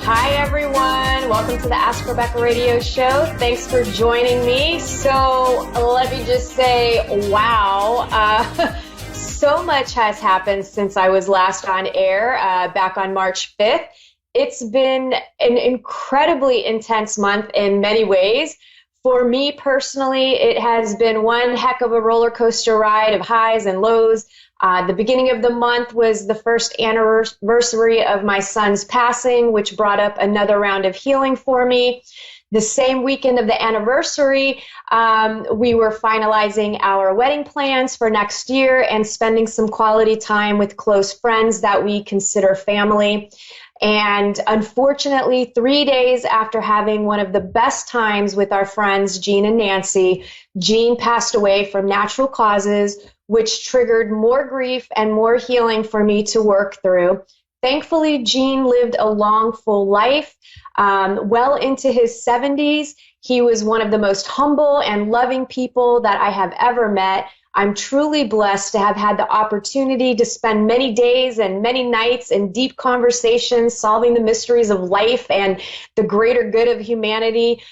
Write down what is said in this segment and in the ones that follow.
Hi, everyone. Welcome to the Ask Rebecca radio show. Thanks for joining me. So let me just say, wow. So much has happened since I was last on air back on March 5th. It's been an incredibly intense month in many ways. For me personally, it has been one heck of a roller coaster ride of highs and lows. The beginning of the month was the first anniversary of my son's passing, which brought up another round of healing for me. The same weekend of the anniversary, we were finalizing our wedding plans for next year and spending some quality time with close friends that we consider family. And unfortunately, 3 days after having one of the best times with our friends, Jean and Nancy, Jean passed away from natural causes, which triggered more grief and more healing for me to work through. Thankfully, Jean lived a long, full life. Well into his 70s, he was one of the most humble and loving people that I have ever met. I'm truly blessed to have had the opportunity to spend many days and many nights in deep conversations, solving the mysteries of life and the greater good of humanity.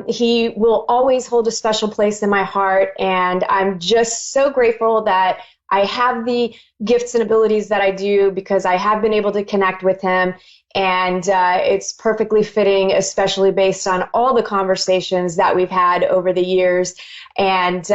He will always hold a special place in my heart, and I'm just so grateful that I have the gifts and abilities that I do because I have been able to connect with him, and it's perfectly fitting, especially based on all the conversations that we've had over the years. And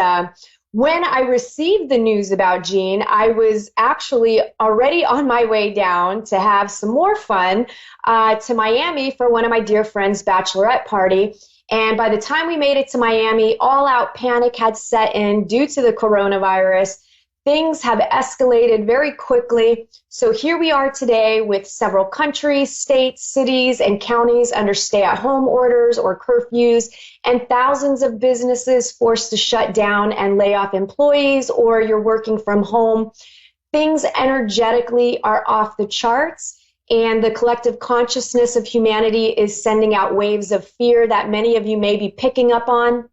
when I received the news about Jean, I was actually already on my way down to have some more fun to Miami for one of my dear friends' bachelorette party. And by the time we made it to Miami, all-out panic had set in due to the coronavirus. Things have escalated very quickly. So here we are today with several countries, states, cities, and counties under stay-at-home orders or curfews, and thousands of businesses forced to shut down and lay off employees, or you're working from home. Things energetically are off the charts, and the collective consciousness of humanity is sending out waves of fear that many of you may be picking up on.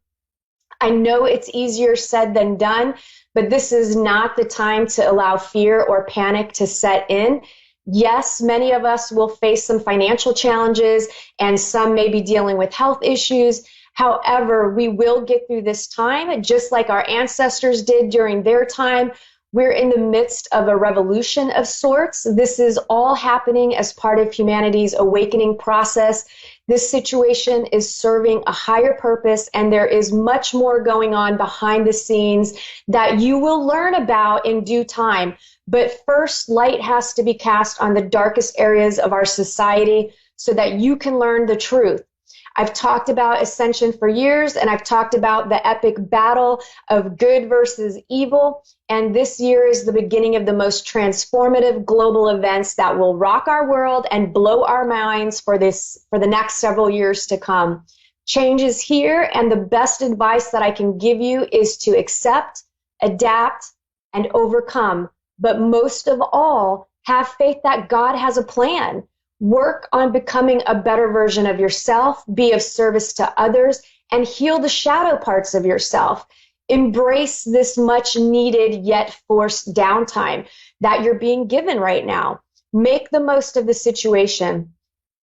I know it's easier said than done, but this is not the time to allow fear or panic to set in. Yes, many of us will face some financial challenges, and some may be dealing with health issues. However, we will get through this time, just like our ancestors did during their time. We're in the midst of a revolution of sorts. This is all happening as part of humanity's awakening process. This situation is serving a higher purpose, and there is much more going on behind the scenes that you will learn about in due time. But first, light has to be cast on the darkest areas of our society so that you can learn the truth. I've talked about ascension for years, and I've talked about the epic battle of good versus evil. And this year is the beginning of the most transformative global events that will rock our world and blow our minds for the next several years to come. Change is here, and the best advice that I can give you is to accept, adapt, and overcome. But most of all, have faith that God has a plan. Work on becoming a better version of yourself, be of service to others, and heal the shadow parts of yourself. Embrace this much needed yet forced downtime that you're being given right now. Make the most of the situation.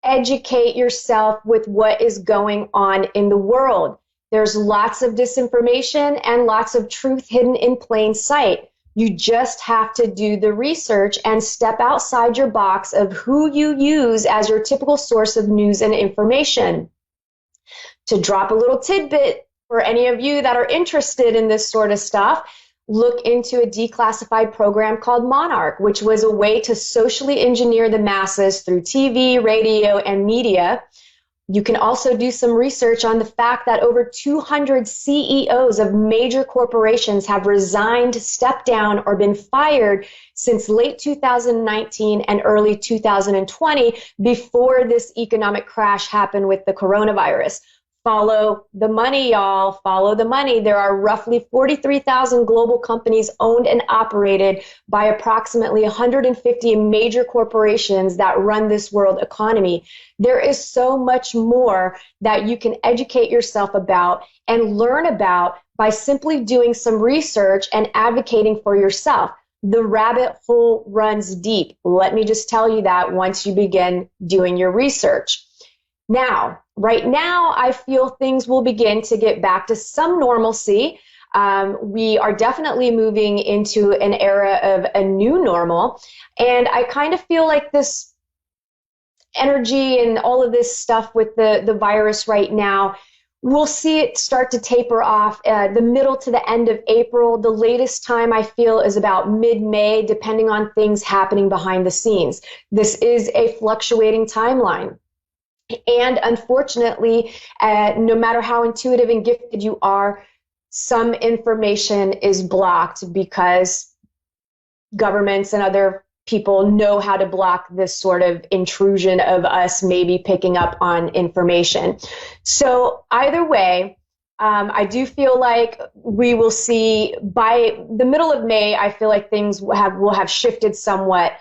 Educate yourself with what is going on in the world. There's lots of disinformation and lots of truth hidden in plain sight. You just have to do the research and step outside your box of who you use as your typical source of news and information. To drop a little tidbit for any of you that are interested in this sort of stuff, look into a declassified program called Monarch, which was a way to socially engineer the masses through TV, radio, and media. You can also do some research on the fact that over 200 CEOs of major corporations have resigned, stepped down, or been fired since late 2019 and early 2020 before this economic crash happened with the coronavirus. Follow the money, y'all. Follow the money. There are roughly 43,000 global companies owned and operated by approximately 150 major corporations that run this world economy. There is so much more that you can educate yourself about and learn about by simply doing some research and advocating for yourself. The rabbit hole runs deep. Let me just tell you that once you begin doing your research. Now, right now, I feel things will begin to get back to some normalcy. We are definitely moving into an era of a new normal. And I kind of feel like this energy and all of this stuff with the virus right now, we'll see it start to taper off the middle to the end of April. The latest time I feel is about mid-May, depending on things happening behind the scenes. This is a fluctuating timeline. And unfortunately, no matter how intuitive and gifted you are, some information is blocked because governments and other people know how to block this sort of intrusion of us maybe picking up on information. So either way, I do feel like we will see by the middle of May, I feel like things will have shifted somewhat.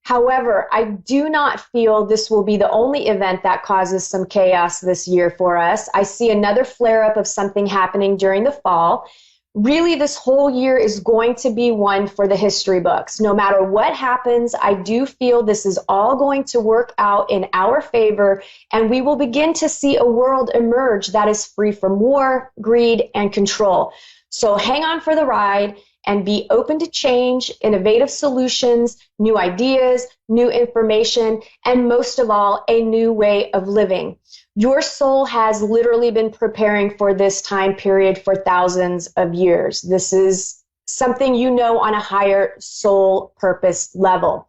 However, I do not feel this will be the only event that causes some chaos this year for us. I see another flare-up of something happening during the fall. Really, this whole year is going to be one for the history books. No matter what happens, I do feel this is all going to work out in our favor, and we will begin to see a world emerge that is free from war, greed, and control. So hang on for the ride and be open to change, innovative solutions, new ideas, new information, and most of all, a new way of living. Your soul has literally been preparing for this time period for thousands of years. This is something you know on a higher soul purpose level.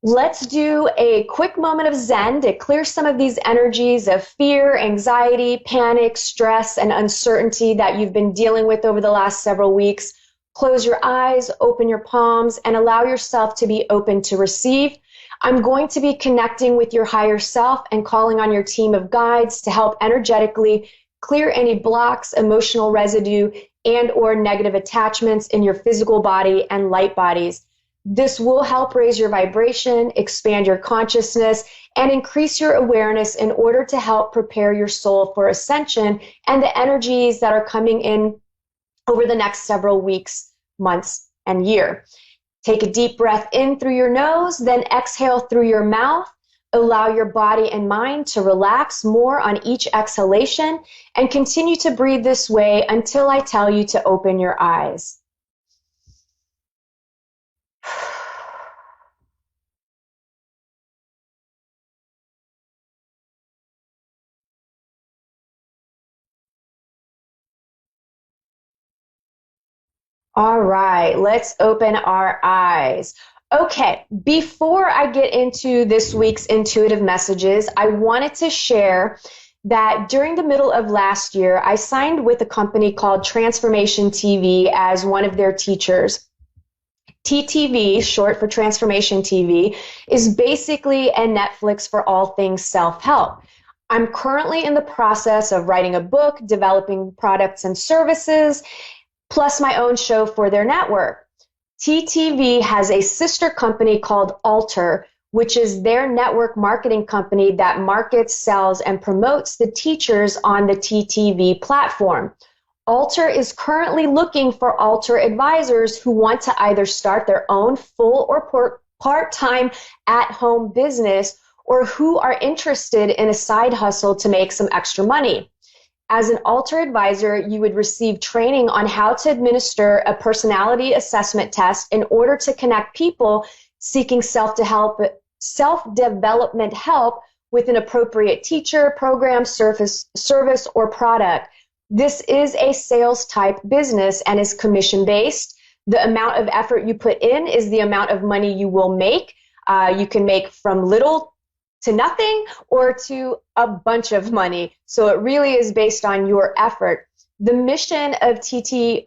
Let's do a quick moment of Zen to clear some of these energies of fear, anxiety, panic, stress, and uncertainty that you've been dealing with over the last several weeks. Close your eyes, open your palms, and allow yourself to be open to receive. I'm going to be connecting with your higher self and calling on your team of guides to help energetically clear any blocks, emotional residue, and or negative attachments in your physical body and light bodies. This will help raise your vibration, expand your consciousness, and increase your awareness in order to help prepare your soul for ascension and the energies that are coming in over the next several weeks, months, and year. Take a deep breath in through your nose, then exhale through your mouth. Allow your body and mind to relax more on each exhalation, and continue to breathe this way until I tell you to open your eyes. All right, let's open our eyes. Okay, before I get into this week's intuitive messages, I wanted to share that during the middle of last year, I signed with a company called Transformation TV as one of their teachers. TTV, short for Transformation TV, is basically a Netflix for all things self-help. I'm currently in the process of writing a book, developing products and services, plus my own show for their network. TTV has a sister company called Alter, which is their network marketing company that markets, sells, and promotes the teachers on the TTV platform. Alter is currently looking for Alter advisors who want to either start their own full or part-time at-home business, or who are interested in a side hustle to make some extra money. As an Alter advisor, you would receive training on how to administer a personality assessment test in order to connect people seeking self-development help with an appropriate teacher, program, service, or product. This is a sales type business and is commission based. The amount of effort you put in is the amount of money you will make. You can make from little to nothing or to a bunch of money. So it really is based on your effort. The mission of TV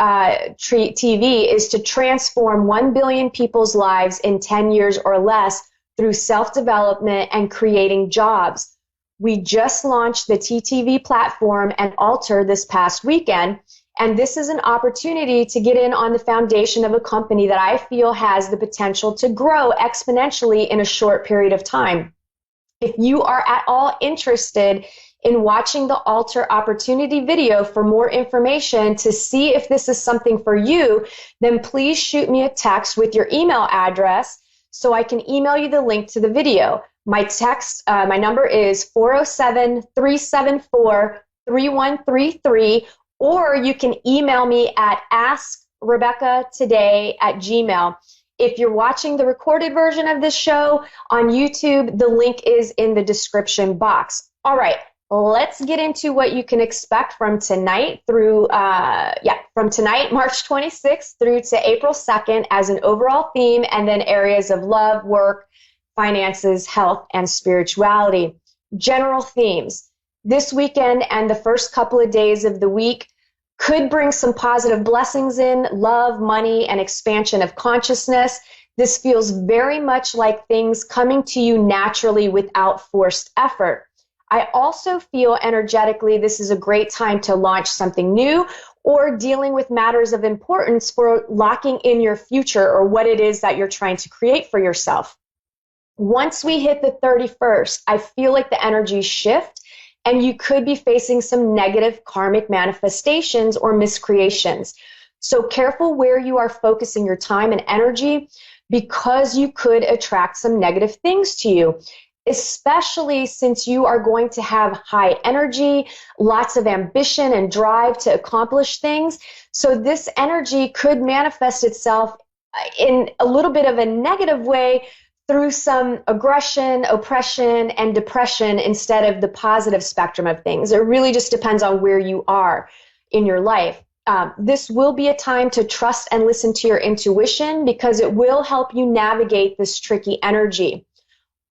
is to transform 1 billion people's lives in 10 years or less through self-development and creating jobs. We just launched the TTV platform and Alter this past weekend, and this is an opportunity to get in on the foundation of a company that I feel has the potential to grow exponentially in a short period of time. If you are at all interested in watching the Alter Opportunity video for more information to see if this is something for you, then please shoot me a text with your email address so I can email you the link to the video. My number is 407-374-3133, or you can email me at AskRebeccaToday@gmail.com. If you're watching the recorded version of this show on YouTube, the link is in the description box. All right, let's get into what you can expect from tonight from tonight, March 26th through to April 2nd as an overall theme, and then areas of love, work, finances, health, and spirituality. General themes. This weekend and the first couple of days of the week could bring some positive blessings in, love, money, and expansion of consciousness. This feels very much like things coming to you naturally without forced effort. I also feel energetically this is a great time to launch something new or dealing with matters of importance for locking in your future or what it is that you're trying to create for yourself. Once we hit the 31st, I feel like the energies shift, and you could be facing some negative karmic manifestations or miscreations. So careful where you are focusing your time and energy, because you could attract some negative things to you, especially since you are going to have high energy, lots of ambition and drive to accomplish things. So this energy could manifest itself in a little bit of a negative way through some aggression, oppression, and depression instead of the positive spectrum of things. It really just depends on where you are in your life. This will be a time to trust and listen to your intuition, because it will help you navigate this tricky energy.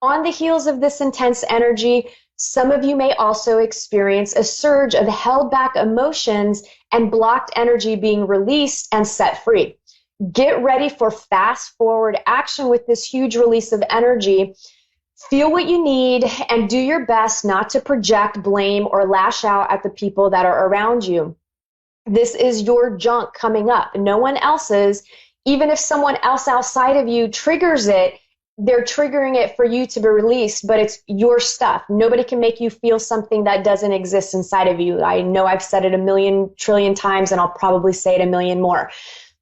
On the heels of this intense energy, some of you may also experience a surge of held back emotions and blocked energy being released and set free. Get ready for fast forward action with this huge release of energy. Feel what you need and do your best not to project blame or lash out at the people that are around you. This is your junk coming up, no one else's. Even if someone else outside of you triggers it, they're triggering it for you to be released, but it's your stuff. Nobody can make you feel something that doesn't exist inside of you. I know I've said it a million trillion times, and I'll probably say it a million more.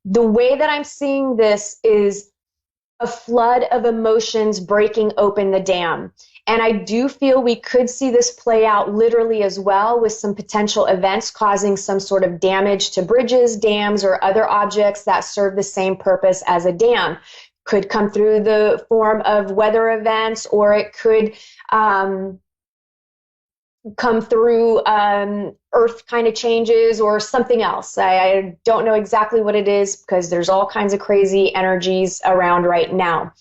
The way that I'm seeing this is a flood of emotions breaking open the dam. And I do feel we could see this play out literally as well, with some potential events causing some sort of damage to bridges, dams, or other objects that serve the same purpose as a dam. Could come through the form of weather events, or it could come through earth kind of changes or something else. I don't know exactly what it is, because there's all kinds of crazy energies around right now.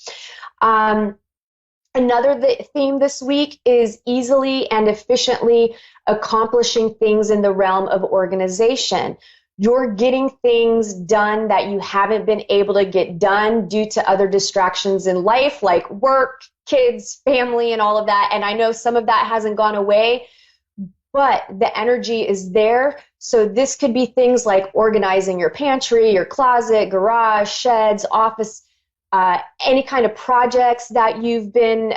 Another theme this week is easily and efficiently accomplishing things in the realm of organization. You're getting things done that you haven't been able to get done due to other distractions in life, like work, kids, family, and all of that. And I know some of that hasn't gone away, but the energy is there. So this could be things like organizing your pantry, your closet, garage, sheds, office, any kind of projects that you've been,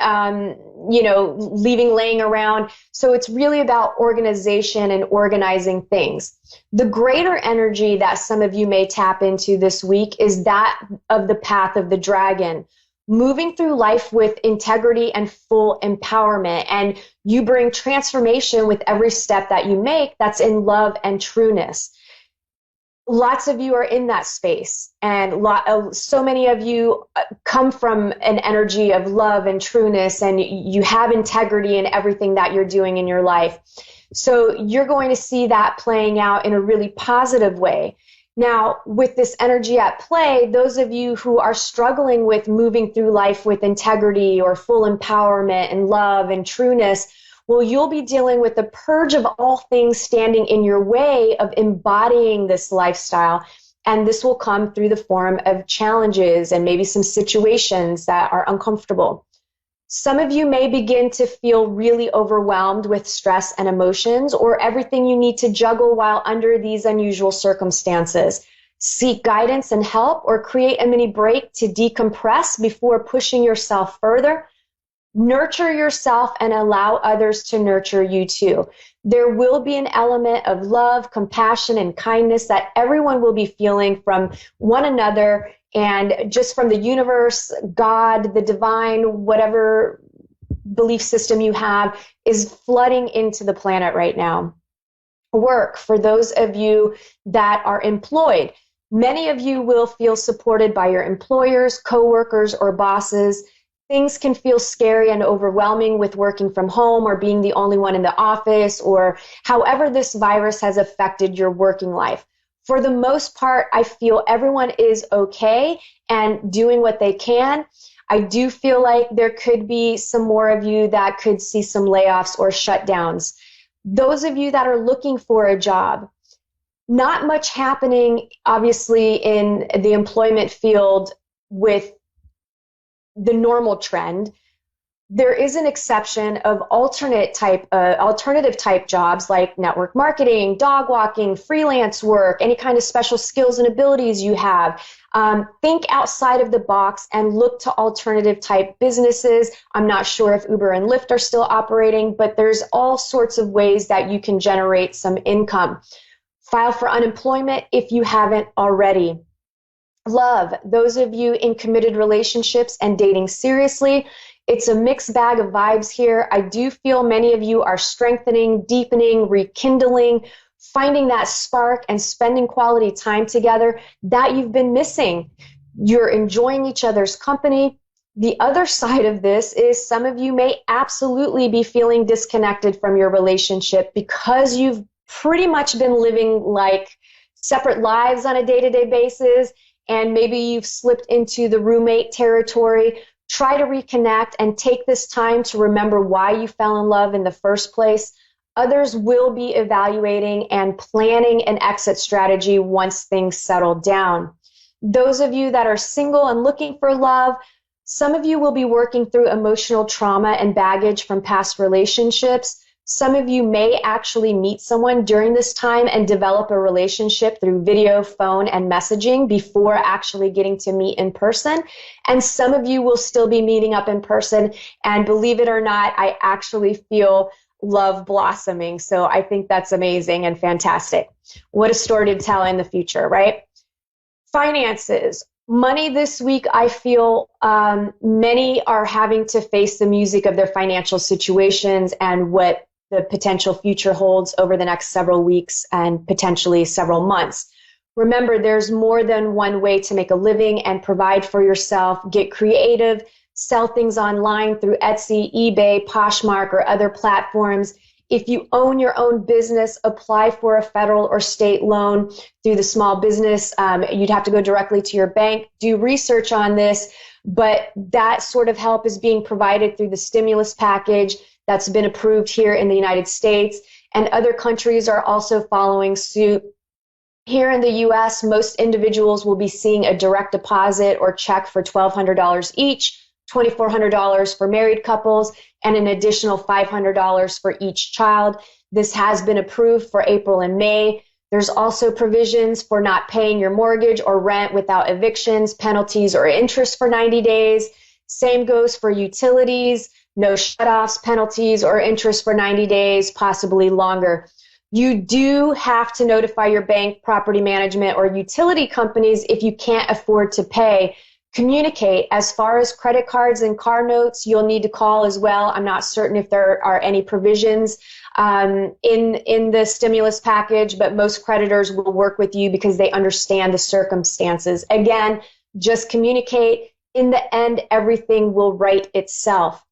leaving laying around. So it's really about organization and organizing things. The greater energy that some of you may tap into this week is that of the path of the dragon, moving through life with integrity and full empowerment. And you bring transformation with every step that you make that's in love and trueness. Lots of you are in that space, and so many of you come from an energy of love and trueness, and you have integrity in everything that you're doing in your life. So you're going to see that playing out in a really positive way. Now, with this energy at play, those of you who are struggling with moving through life with integrity or full empowerment and love and trueness, well, you'll be dealing with the purge of all things standing in your way of embodying this lifestyle. And this will come through the form of challenges and maybe some situations that are uncomfortable. Some of you may begin to feel really overwhelmed with stress and emotions, or everything you need to juggle while under these unusual circumstances. Seek guidance and help, or create a mini break to decompress before pushing yourself further. Nurture yourself and allow others to nurture you too. There will be an element of love, compassion, and kindness that everyone will be feeling from one another and just from the universe, God, the divine, whatever belief system you have is flooding into the planet right now. Work, for those of you that are employed, many of you will feel supported by your employers, coworkers, or bosses. Things can feel scary and overwhelming with working from home or being the only one in the office, or however this virus has affected your working life. For the most part, I feel everyone is okay and doing what they can. I do feel like there could be some more of you that could see some layoffs or shutdowns. Those of you that are looking for a job, not much happening, obviously, in the employment field with the normal trend. There is an exception of alternative type jobs like network marketing, dog walking, freelance work, any kind of special skills and abilities you have. Think outside of the box and look to alternative type businesses. I'm not sure if Uber and Lyft are still operating, but there's all sorts of ways that you can generate some income. File for unemployment if you haven't already. Love, those of you in committed relationships and dating seriously, it's a mixed bag of vibes here. I do feel many of you are strengthening, deepening, rekindling, finding that spark and spending quality time together that you've been missing. You're enjoying each other's company. The other side of this is some of you may absolutely be feeling disconnected from your relationship because you've pretty much been living like separate lives on a day-to-day basis, and maybe you've slipped into the roommate territory. Try to reconnect and take this time to remember why you fell in love in the first place. Others will be evaluating and planning an exit strategy once things settle down. Those of you that are single and looking for love, some of you will be working through emotional trauma and baggage from past relationships. Some of you may actually meet someone during this time and develop a relationship through video, phone, and messaging before actually getting to meet in person. And some of you will still be meeting up in person. And believe it or not, I actually feel love blossoming. So I think that's amazing and fantastic. What a story to tell in the future, right? Finances. Money this week, I feel many are having to face the music of their financial situations and what the potential future holds over the next several weeks and potentially several months. Remember, there's more than one way to make a living and provide for yourself. Get creative, sell things online through Etsy, eBay, Poshmark, or other platforms. If you own your own business, apply for a federal or state loan through the small business. You'd have to go directly to your bank. Do research on this, but that sort of help is being provided through the stimulus package that's been approved here in the United States, and other countries are also following suit. Here in the U.S., most individuals will be seeing a direct deposit or check for $1,200 each, $2,400 for married couples, and an additional $500 for each child. This has been approved for April and May. There's also provisions for not paying your mortgage or rent without evictions, penalties, or interest for 90 days. Same goes for utilities. No shutoffs, penalties, or interest for 90 days, possibly longer. You do have to notify your bank, property management, or utility companies if you can't afford to pay. Communicate. As far as credit cards and car notes, you'll need to call as well. I'm not certain if there are any provisions in the stimulus package, but most creditors will work with you because they understand the circumstances. Again, just communicate. In the end, everything will right itself.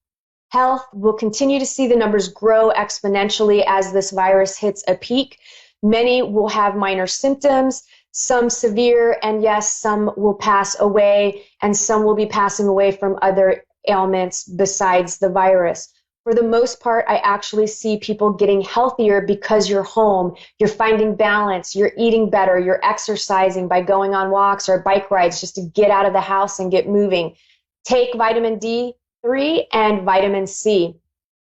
Health, will continue to see the numbers grow exponentially as this virus hits a peak. Many will have minor symptoms, some severe, and yes, some will pass away, and some will be passing away from other ailments besides the virus. For the most part, I actually see people getting healthier because you're home, you're finding balance, you're eating better, you're exercising by going on walks or bike rides just to get out of the house and get moving. Take vitamin D3 and vitamin C.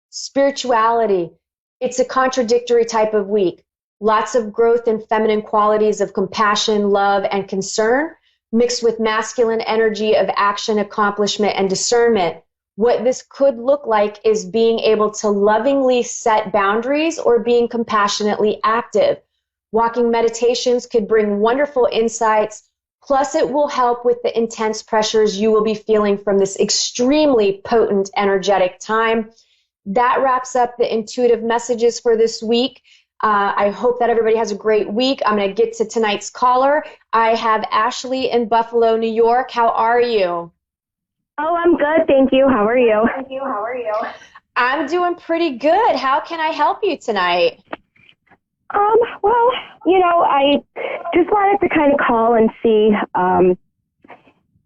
Spirituality, it's a contradictory type of week. Lots of growth in feminine qualities of compassion, love, and concern, mixed with masculine energy of action, accomplishment, and discernment. what this could look like is being able to lovingly set boundaries or being compassionately active. Walking meditations could bring wonderful insights. Plus, it will help with the intense pressures you will be feeling from this extremely potent energetic time. That wraps up the intuitive messages for this week. I hope that everybody has a great week. I'm going to get to tonight's caller. I have Ashley in Buffalo, New York. How are you? Oh, I'm good. Thank you. How are you? I'm doing pretty good. How can I help you tonight? Well, I just wanted to kind of call and see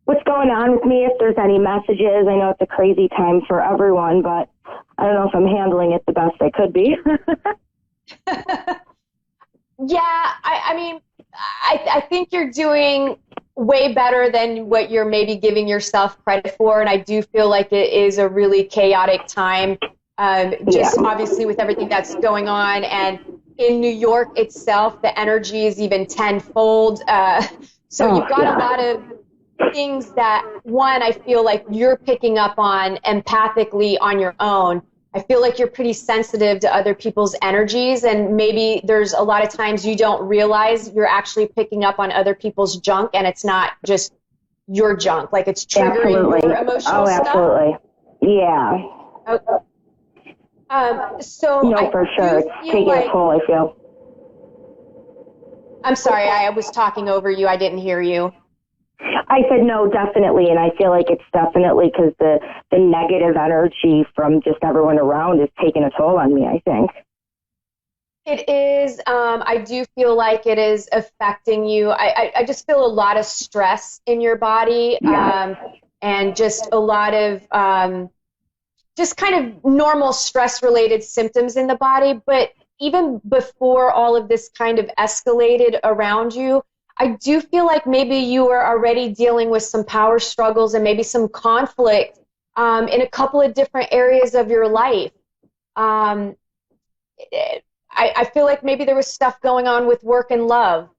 what's going on with me, if there's any messages. I know it's a crazy time for everyone, but I don't know if I'm handling it the best I could be. Yeah, I think you're doing way better than what you're maybe giving yourself credit for, and I do feel like it is a really chaotic time, obviously with everything that's going on, and in New York itself, the energy is even tenfold. So you've got a lot of things that, one, I feel like you're picking up on empathically on your own. I feel like you're pretty sensitive to other people's energies, and maybe there's a lot of times you don't realize you're actually picking up on other people's junk, and it's not just your junk, like it's triggering your emotional stuff. Absolutely. Yeah. Okay. So no, for sure. It's taking a toll, I feel. I'm sorry, I was talking over you. I didn't hear you. I said no, definitely, and I feel like it's definitely because the negative energy from just everyone around is taking a toll on me, I think. It is. I do feel like it is affecting you. I just feel a lot of stress in your body, and just a lot of just kind of normal stress-related symptoms in the body. But even before all of this kind of escalated around you, I do feel like maybe you were already dealing with some power struggles and maybe some conflict in a couple of different areas of your life. I feel like maybe there was stuff going on with work and love.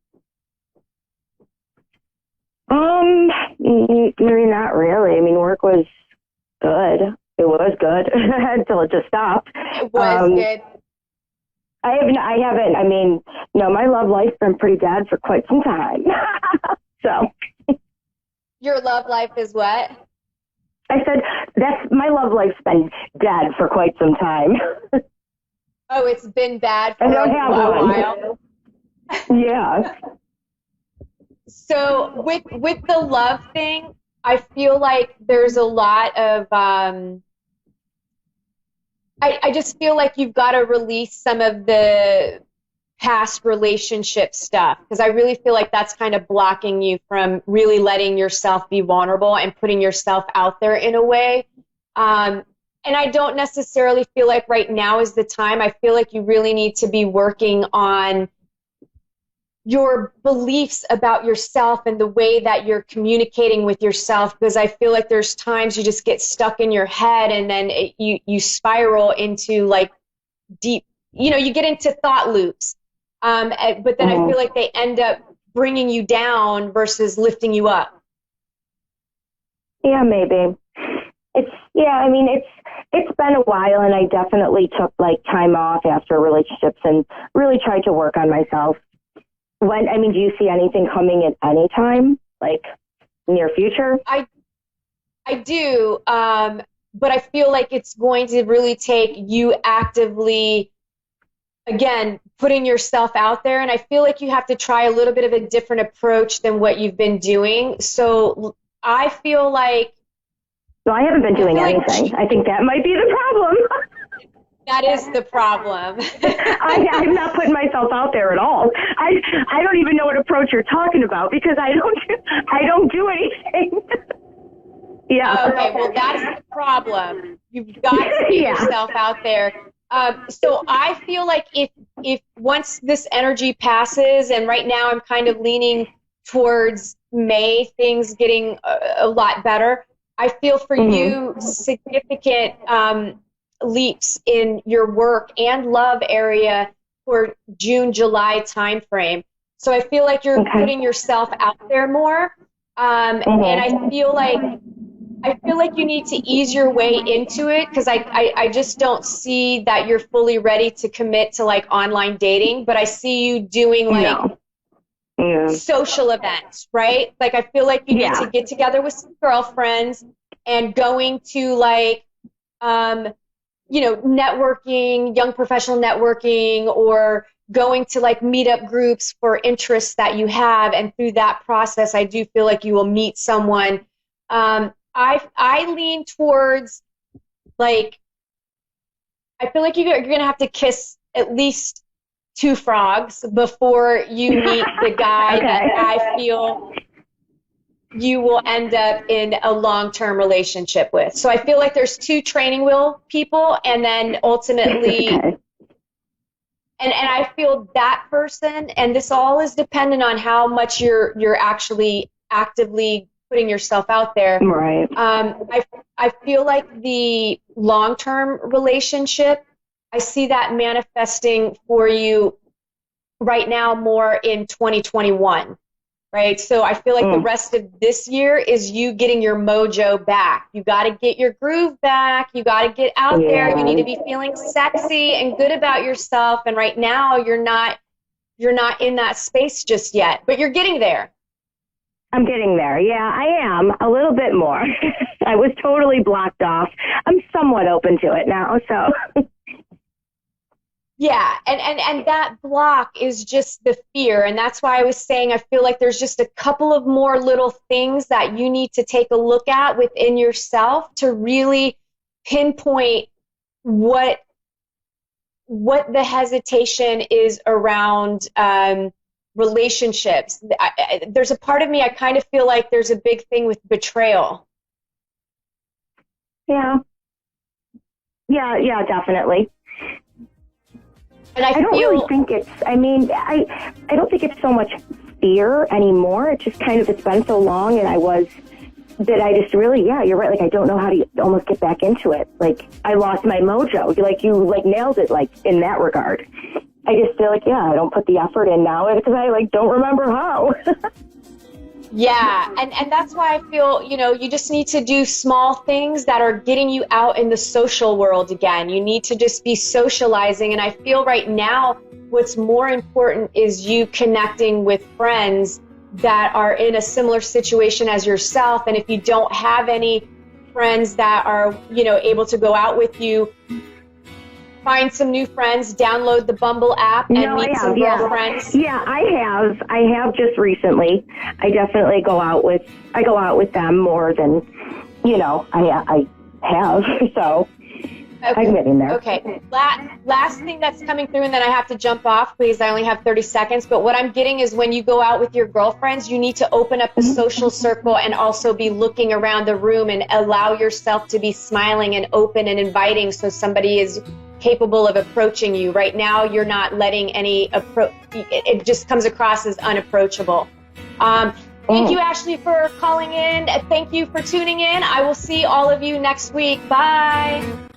Maybe not really. I mean, work was good. It was good until it just stopped. It was good. I haven't. I mean, no, my love life's been pretty bad for quite some time. So. Your love life is what? I said my love life's been dead for quite some time. Oh, it's been bad for a while. Yeah. So with the love thing, I feel like there's a lot of I just feel like you've got to release some of the past relationship stuff, because I really feel like that's kind of blocking you from really letting yourself be vulnerable and putting yourself out there in a way. And I don't necessarily feel like right now is the time. I feel like you really need to be working on your beliefs about yourself and the way that you're communicating with yourself, because I feel like there's times you just get stuck in your head, and then you spiral into like deep, you get into thought loops. But then I feel like they end up bringing you down versus lifting you up. Yeah, maybe. It's been a while, and I definitely took like time off after relationships and really tried to work on myself. Do you see anything coming at any time, like near future? I do, but I feel like it's going to really take you actively, again, putting yourself out there, and I feel like you have to try a little bit of a different approach than what you've been doing. So I feel like... No, I haven't been doing anything. I think that might be the problem. That is the problem. I'm not putting myself out there at all. I don't even know what approach you're talking about, because I don't do anything. Yeah. Okay, well, that's the problem. You've got to get yourself out there. So I feel like if once this energy passes, and right now I'm kind of leaning towards May, things getting a lot better, I feel for you significant leaps in your work and love area for June, July timeframe. So I feel like you're putting yourself out there more. And I feel like I feel like you need to ease your way into it because I just don't see that you're fully ready to commit to like online dating, but I see you doing like No. Yeah. social events, right? Like I feel like you need to get together with some girlfriends and going to like, networking, young professional networking, or going to like meetup groups for interests that you have. And through that process, I do feel like you will meet someone. I lean towards like, I feel like you're going to have to kiss at least two frogs before you meet the guy Okay. that I feel you will end up in a long-term relationship with. So I feel like there's two training wheel people, and then ultimately, Okay. and I feel that person, and this all is dependent on how much you're actually actively putting yourself out there. Right. I feel like the long-term relationship, I see that manifesting for you right now more in 2021. Right. So I feel like the rest of this year is you getting your mojo back. You got to get your groove back. You got to get out there. You need to be feeling sexy and good about yourself. And right now you're not in that space just yet, but you're getting there. I'm getting there. Yeah, I am a little bit more. I was totally blocked off. I'm somewhat open to it now. So Yeah, and that block is just the fear, and that's why I was saying I feel like there's just a couple of more little things that you need to take a look at within yourself to really pinpoint what the hesitation is around relationships. There's a part of me I kind of feel like there's a big thing with betrayal. yeah, definitely. And I don't feel, really think it's, I mean, I don't think it's so much fear anymore. It's just kind of, it's been so long, and I just really, yeah, you're right. Like, I don't know how to almost get back into it. Like, I lost my mojo. Like, you like nailed it, like, in that regard. I just feel like, yeah, I don't put the effort in now because I like don't remember how. yeah, and that's why I feel, you just need to do small things that are getting you out in the social world again. You need to just be socializing, and I feel right now what's more important is you connecting with friends that are in a similar situation as yourself. And if you don't have any friends that are, able to go out with you, find some new friends, download the Bumble app, and meet some girlfriends. Yeah, I have just recently. I definitely go out with them more than, I have. So Okay. I'm getting there. Okay. Last thing that's coming through, and then I have to jump off because I only have 30 seconds. But what I'm getting is when you go out with your girlfriends, you need to open up the social circle and also be looking around the room and allow yourself to be smiling and open and inviting so somebody is capable of approaching you. Right now, you're not letting any approach. It just comes across as unapproachable. Thank you, Ashley, for calling in. Thank you for tuning in. I will see all of you next week. Bye.